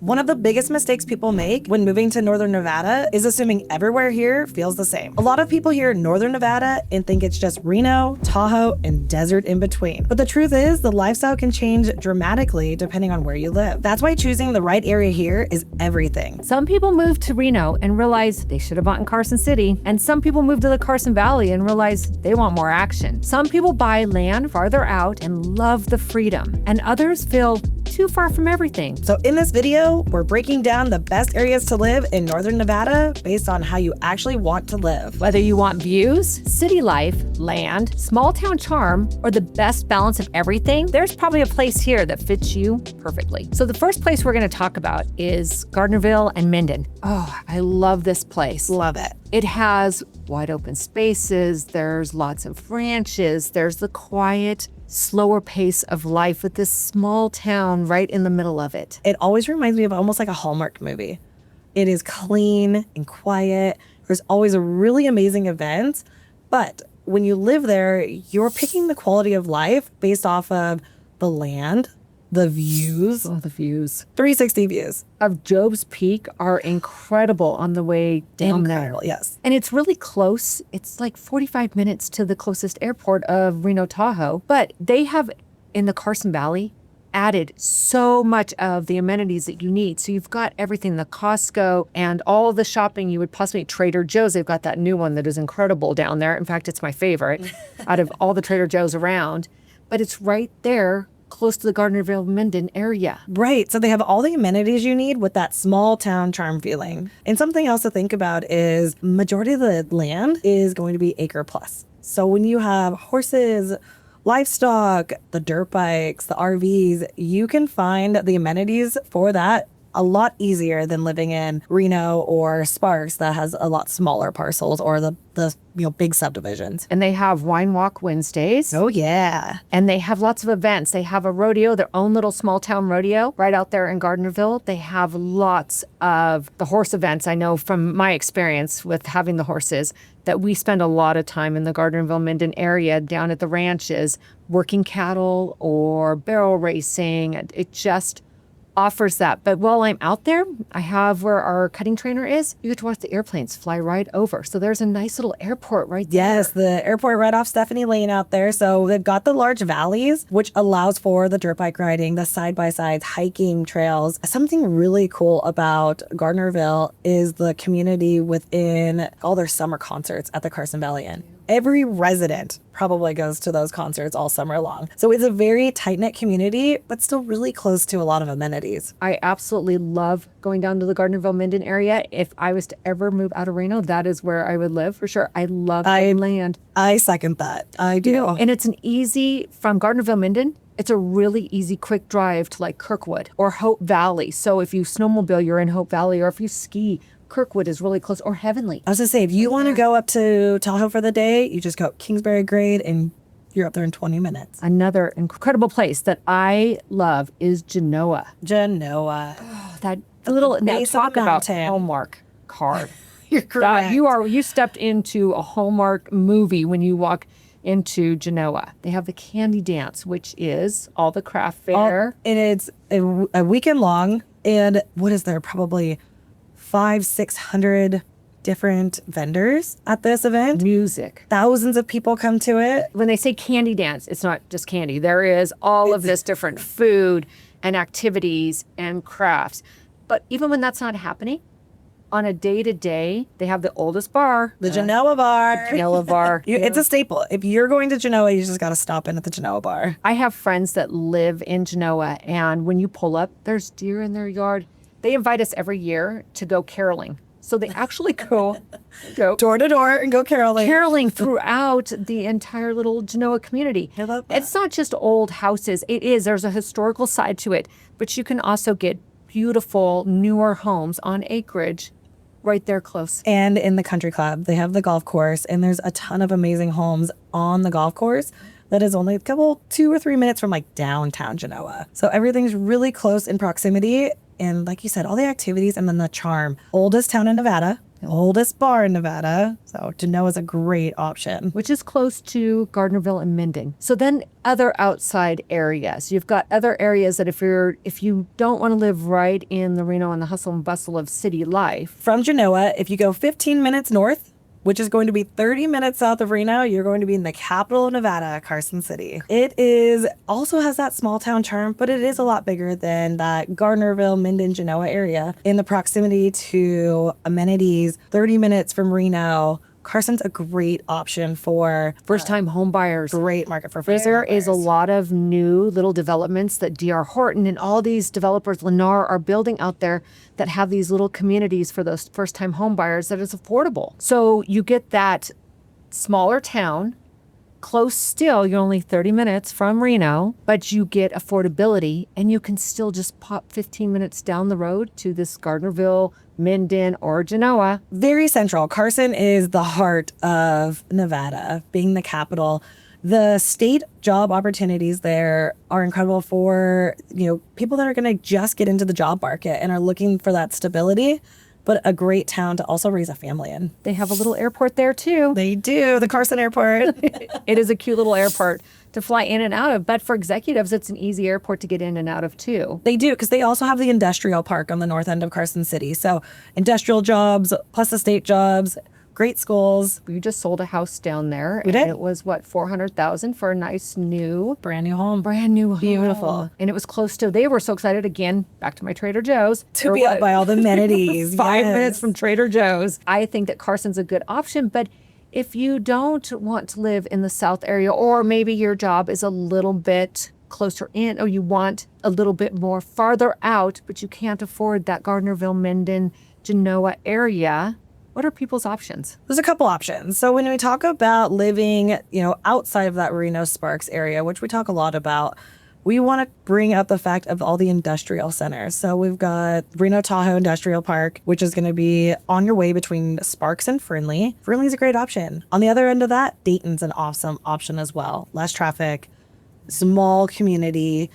One of the biggest mistakes people make when moving to Northern Nevada is assuming everywhere here feels the same. A lot of people hear Northern Nevada and think it's just Reno, Tahoe, and desert in between. But the truth is, the lifestyle can change dramatically depending on where you live. That's why choosing the right area here is everything. Some people move to Reno and realize they should have bought in Carson City, and some people move to the Carson Valley and realize they want more action. Some people buy land farther out and love the freedom, and others feel too far from everything. So in this video, we're breaking down the best areas to live in Northern Nevada based on how you actually want to live. Whether you want views, city life, land, small town charm, or the best balance of everything, there's probably a place here that fits you perfectly. So the first place we're going to talk about is Gardnerville and Minden. Oh, I love this place. Love it. It has wide open spaces, there's lots of ranches, there's the quiet, slower pace of life with this small town right in the middle of it. It always reminds me of almost like a Hallmark movie. It is clean and quiet. There's always a really amazing event, but when you live there, you're picking the quality of life based off of the land, the views. Oh, the views. 360 views. Of Job's Peak are incredible on the way down Incredible, there. yes. And it's really close. It's like 45 minutes to the closest airport of Reno, Tahoe. But they have, in the Carson Valley, added so much of the amenities that you need. So you've got everything, the Costco and all the shopping you would possibly, Trader Joe's. They've got that new one that is incredible down there. In fact, it's my favorite out of all the Trader Joe's around. But it's right there, close to the Gardnerville Minden area. Right. So they have all the amenities you need with that small town charm feeling. And something else to think about is majority of the land is going to be acre plus. So when you have horses, livestock, the dirt bikes, the RVs, you can find the amenities for that a lot easier than living in Reno or Sparks that has a lot smaller parcels or the big subdivisions. And they have Wine Walk Wednesdays. Oh, yeah. And they have lots of events. They have a rodeo, their own little small town rodeo right out there in Gardnerville. They have lots of the horse events. I know from my experience with having the horses that we spend a lot of time in the Gardnerville Minden area down at the ranches working cattle or barrel racing. It just offers that. But while I'm out there, I have where our cutting trainer is. You get to watch the airplanes fly right over. So there's a nice little airport right there. Yes, the airport right off Stephanie Lane out there. So they've got the large valleys, which allows for the dirt bike riding, the side-by-sides, hiking trails. Something really cool about Gardnerville is the community within all their summer concerts at the Carson Valley Inn. Every resident probably goes to those concerts all summer long. So it's a very tight-knit community, but still really close to a lot of amenities. I absolutely love going down to the Gardnerville Minden area. If I was to ever move out of Reno, that is where I would live for sure. I love the land. I second that. I do. And it's an easy, from Gardnerville Minden, it's a really easy, quick drive to like Kirkwood or Hope Valley. So if you snowmobile, you're in Hope Valley, or if you ski, Kirkwood is really close, or Heavenly. I was gonna say, if you want to go up to Tahoe for the day, you just go Kingsbury Grade and you're up there in 20 minutes. Another incredible place that I love is Genoa. Genoa. Oh, that little, now talk about Hallmark card. You're correct. You stepped into a Hallmark movie when you walk into Genoa. They have the Candy Dance, which is all the craft fair. And it's a weekend long. And what is there? Probably 500-600 different vendors at this event. Music. Thousands of people come to it. When they say candy dance, it's not just candy. There is all of this different food and activities and crafts. But even when that's not happening, on a day-to-day, they have the oldest bar. The Genoa bar. Genoa bar. It's a staple. If you're going to Genoa, you just got to stop in at the Genoa bar. I have friends that live in Genoa, and when you pull up, there's deer in their yard. They invite us every year to go caroling. So they actually go door to door and go caroling. Caroling throughout the entire little Genoa community. I love that. It's not just old houses. There's a historical side to it, but you can also get beautiful, newer homes on acreage right there close. And in the country club, they have the golf course, and there's a ton of amazing homes on the golf course that is only 2 or 3 minutes from like downtown Genoa. So everything's really close in proximity. And like you said, all the activities and then the charm. Oldest town in Nevada, the oldest bar in Nevada. So Genoa is a great option. Which is close to Gardnerville and Minden. So then other outside areas. You've got other areas that if you don't want to live right in the Reno and the hustle and bustle of city life. From Genoa, if you go 15 minutes north, which is going to be 30 minutes south of Reno, you're going to be in the capital of Nevada, Carson City. It also has that small town charm, but it is a lot bigger than that Gardnerville, Minden, Genoa area. In the proximity to amenities, 30 minutes from Reno, Carson's a great option for First-time home buyers. Great market for first-time There home is a buyers. lot of new little developments that D.R. Horton and all these developers, Lennar, are building out there that have these little communities for those first-time home buyers that is affordable. So you get that smaller town, close still, you're only 30 minutes from Reno, but you get affordability, and you can still just pop 15 minutes down the road to this Gardnerville, Minden, or Genoa. Very central. Carson is the heart of Nevada, being the capital. The state job opportunities there are incredible for, people that are going to just get into the job market and are looking for that stability, but a great town to also raise a family in. They have a little airport there too. They do, the Carson Airport. It is a cute little airport to fly in and out of, but for executives, it's an easy airport to get in and out of too. They do, because they also have the industrial park on the north end of Carson City. So industrial jobs, plus estate jobs, great schools. We just sold a house down there. We did? It was $400,000 for a nice new, Brand new home. brand new home. Beautiful. And it was close to, they were so excited again, back to my Trader Joe's. To be up by all the amenities. 5 Yes. minutes from Trader Joe's. I think that Carson's a good option, but if you don't want to live in the South area, or maybe your job is a little bit closer in, or you want a little bit more farther out, but you can't afford that Gardnerville, Minden, Genoa area, what are people's options? There's a couple options. So when we talk about living, outside of that Reno Sparks area, which we talk a lot about, we want to bring up the fact of all the industrial centers. So we've got Reno Tahoe Industrial Park, which is going to be on your way between Sparks and Fernley. Fernley's a great option. On the other end of that, Dayton's an awesome option as well. Less traffic, small community,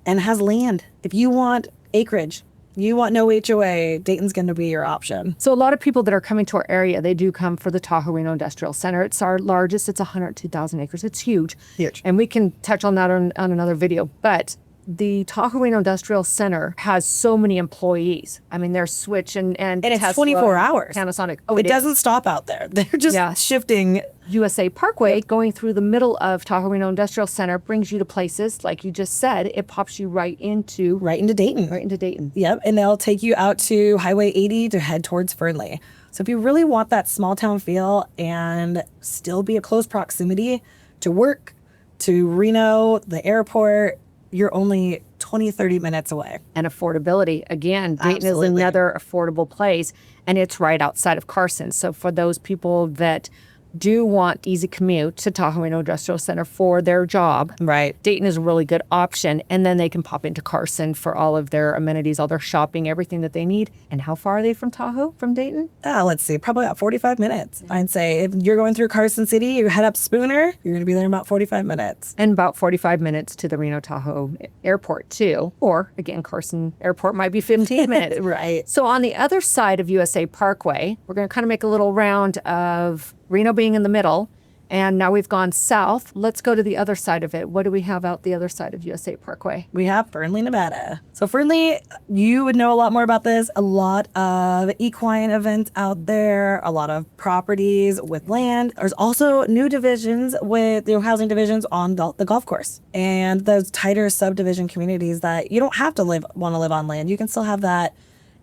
and has land. If you want acreage, you want no HOA, Dayton's going to be your option. So a lot of people that are coming to our area, they do come for the Tahoe Reno Industrial Center. It's our largest. It's 102,000 acres. It's huge. Huge. And we can touch on that on another video. But the Tahoe Reno Industrial Center has so many employees. I mean, they're Switch and it's Tesla, 24 hours. Panasonic. It doesn't stop out there. They're just shifting. USA Parkway going through the middle of Tahoe Reno Industrial Center brings you to places, like you just said, it pops you right into Dayton. Right into Dayton. Yep, and they'll take you out to Highway 80 to head towards Fernley. So if you really want that small town feel and still be a close proximity to work, to Reno, the airport, you're only 20, 30 minutes away. And affordability. Again, Dayton Absolutely. is another affordable place, and it's right outside of Carson. So for those people that do want easy commute to Tahoe Reno Industrial Center for their job, Right. Dayton is a really good option. And then they can pop into Carson for all of their amenities, all their shopping, everything that they need. And how far are they from Tahoe, from Dayton? Let's see, probably about 45 minutes. I'd say if you're going through Carson City, you head up Spooner, you're going to be there in about 45 minutes. And about 45 minutes to the Reno Tahoe Airport too. Or again, Carson Airport might be 15 minutes. Right. So on the other side of USA Parkway, we're going to kind of make a little round of Reno being in the middle. And now we've gone south. Let's go to the other side of it. What do we have out the other side of USA Parkway? We have Fernley, Nevada. So Fernley, you would know a lot more about this. A lot of equine events out there, a lot of properties with land. There's also new divisions with housing divisions on the golf course and those tighter subdivision communities that you don't have to want to live on land. You can still have that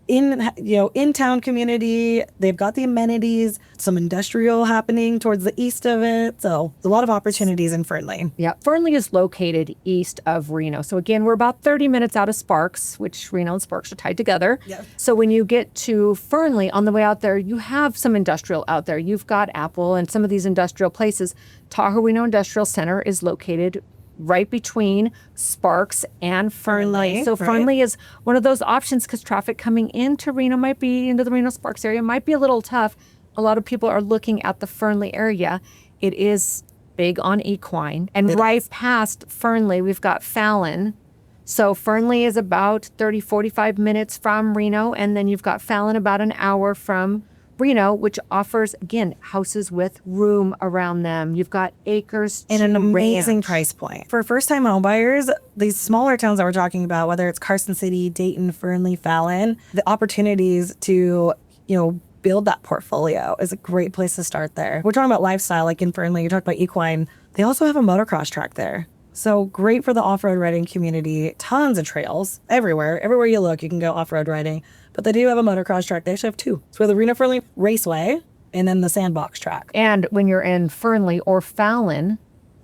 in town community. They've got the amenities, some industrial happening towards the east of it. So there's a lot of opportunities in Fernley. Yeah, Fernley is located east of Reno. So again, we're about 30 minutes out of Sparks, which Reno and Sparks are tied together. Yep. So when you get to Fernley, on the way out there, you have some industrial out there. You've got Apple and some of these industrial places. Tahoe Reno Industrial Center is located right between Sparks and Fernley. So right. Fernley is one of those options because traffic coming into Reno into the Reno Sparks area might be a little tough. A lot of people are looking at the Fernley area. It is big on equine. And right past Fernley, we've got Fallon. So Fernley is about 30, 45 minutes from Reno. And then you've got Fallon about an hour from Reno, which offers, again, houses with room around them. You've got acres And an to amazing ranch. price point. For first-time home buyers, these smaller towns that we're talking about, whether it's Carson City, Dayton, Fernley, Fallon, the opportunities to, build that portfolio is a great place to start there. We're talking about lifestyle, like in Fernley, you talked about equine. They also have a motocross track there. So great for the off-road riding community. Tons of trails everywhere. Everywhere you look, you can go off-road riding. But they do have a motocross track. They actually have two. So we have the Reno Fernley Raceway and then the Sandbox track. And when you're in Fernley or Fallon,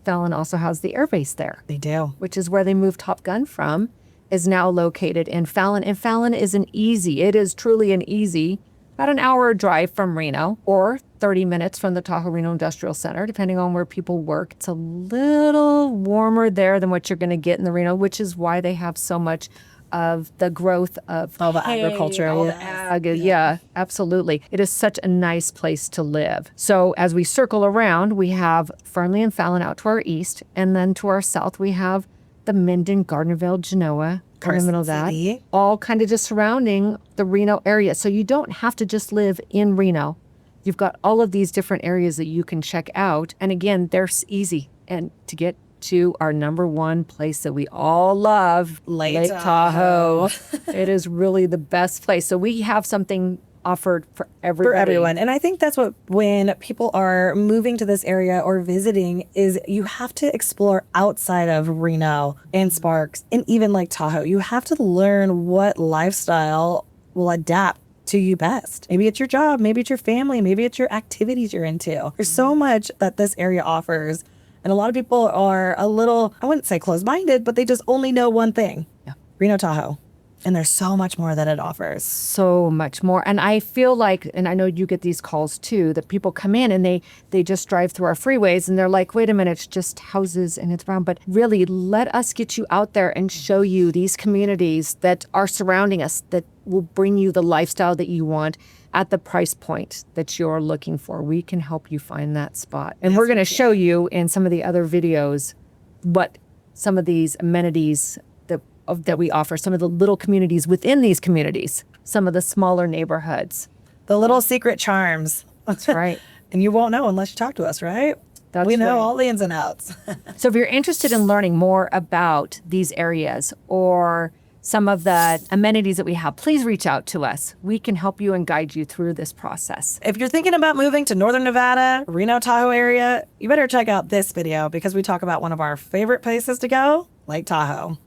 Fallon also has the air base there, They do. which is where they moved Top Gun from, is now located in Fallon. And Fallon is it is truly an easy, about an hour drive from Reno or 30 minutes from the Tahoe Reno Industrial Center, depending on where people work. It's a little warmer there than what you're going to get in the Reno, which is why they have so much of the growth of All the hay, agriculture. all the Yes. ag. Yeah, absolutely. It is such a nice place to live. So as we circle around, we have Fernley and Fallon out to our east, and then to our south, we have the Minden, Gardnerville, Genoa, in the middle of that, City. all kind of just surrounding the Reno area. So you don't have to just live in Reno. You've got all of these different areas that you can check out. And again, they're easy. And to get to our number one place that we all love, Lake Tahoe. It is really the best place. So we have something offered for everybody. For everyone. And I think that's what, when people are moving to this area or visiting, is you have to explore outside of Reno and Sparks and even Lake Tahoe. You have to learn what lifestyle will adapt to you best. Maybe it's your job, maybe it's your family, maybe it's your activities you're into. There's so much that this area offers. And a lot of people are a little, I wouldn't say closed-minded, but they just only know one thing. Yeah. Reno Tahoe. And there's so much more that it offers. So much more. And I feel like, and I know you get these calls too, that people come in and they just drive through our freeways and they're like, wait a minute, it's just houses and it's brown. But really, let us get you out there and show you these communities that are surrounding us that will bring you the lifestyle that you want at the price point that you're looking for. We can help you find that spot. And we're going to show you in some of the other videos what some of these amenities that we offer, some of the little communities within these communities, some of the smaller neighborhoods. The little secret charms. That's right. And you won't know unless you talk to us, right? That's we know right. all the ins and outs. So if you're interested in learning more about these areas or some of the amenities that we have, please reach out to us. We can help you and guide you through this process. If you're thinking about moving to Northern Nevada, Reno Tahoe area, you better check out this video because we talk about one of our favorite places to go, Lake Tahoe.